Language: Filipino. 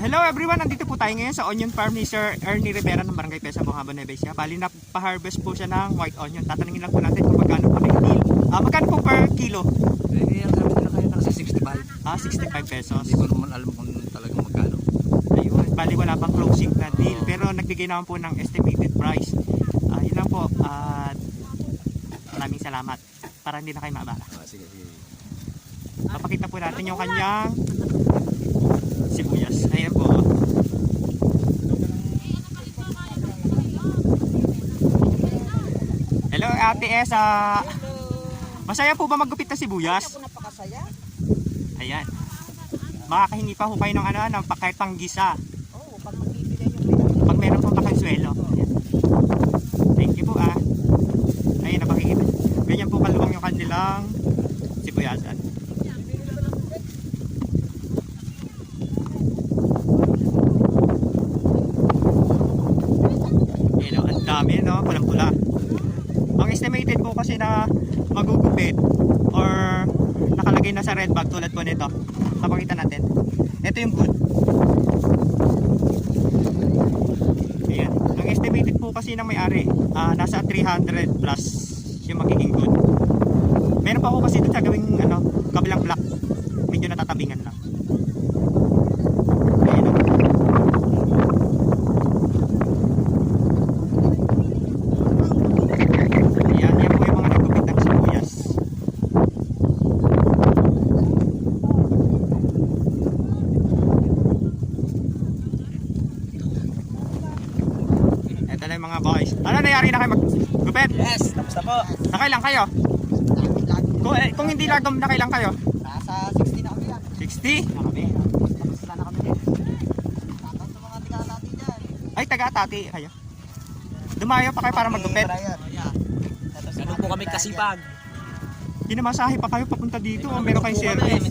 Hello everyone, nandito po tayo ngayon sa onion farm ni Sir Ernie Rivera ng Barangay Pesa, Bungabo, Nueva Ecija. Bali na pa-harvest po siya ng white onion. Tatanungin lang po natin kung magkano po na yung deal. Magkano po per kilo? Ang sabi nila kayo nasa 65. 65 pesos. Hindi ko naman alam kung talagang magkano. Ayun, bali wala pang closing na deal. Pero nagbigay naman po ng estimated price. Yun lang po. Maraming salamat. Para hindi na kayo maabala. Sige. Papakita po natin yung kanyang sibuyas. Ayan po. Hello Ate Esa. Masaya po ba maggupit ng sibuyas? Ako napakasaya. Ayan. Makakahingi pa po kayo ng kahit panggisa. Oo, pag magbibigay yung Pag meron po pakansuelo. Ayan. Thank you po Ayan, napakikita. Ganyan po kaluwang yung kanilang sibuyasan. Ang dami, no? Pulang-pula. Ang estimated po kasi na magugupit or nakalagay na sa red bag tulad po nito. Napakita natin. Ito yung good. Ayan. Ang estimated po kasi ng may-ari, nasa 300 plus yung magiging good. Meron pa po kasi dito sa gawing kabilang block. Medyo natatabingan lang. Ayan. Yan po yung mga nagkupit ng sibuyas. Ito na yung mga boys. Ano nangyari na kayo maggupit? Yes, tapos na po. Nakailang kayo? Kung hindi lagom, nakailang kayo? Nasa 60 na kami yan. 60? Na kami. Tapos na kami din. Tapos sa mga tiga natin dyan. Ay, taga-Tati kayo. Dumayo pa kayo para maggupit. Ganun po kami kasipag. Ginamasahe pa kayo papunta dito o meron kayong service?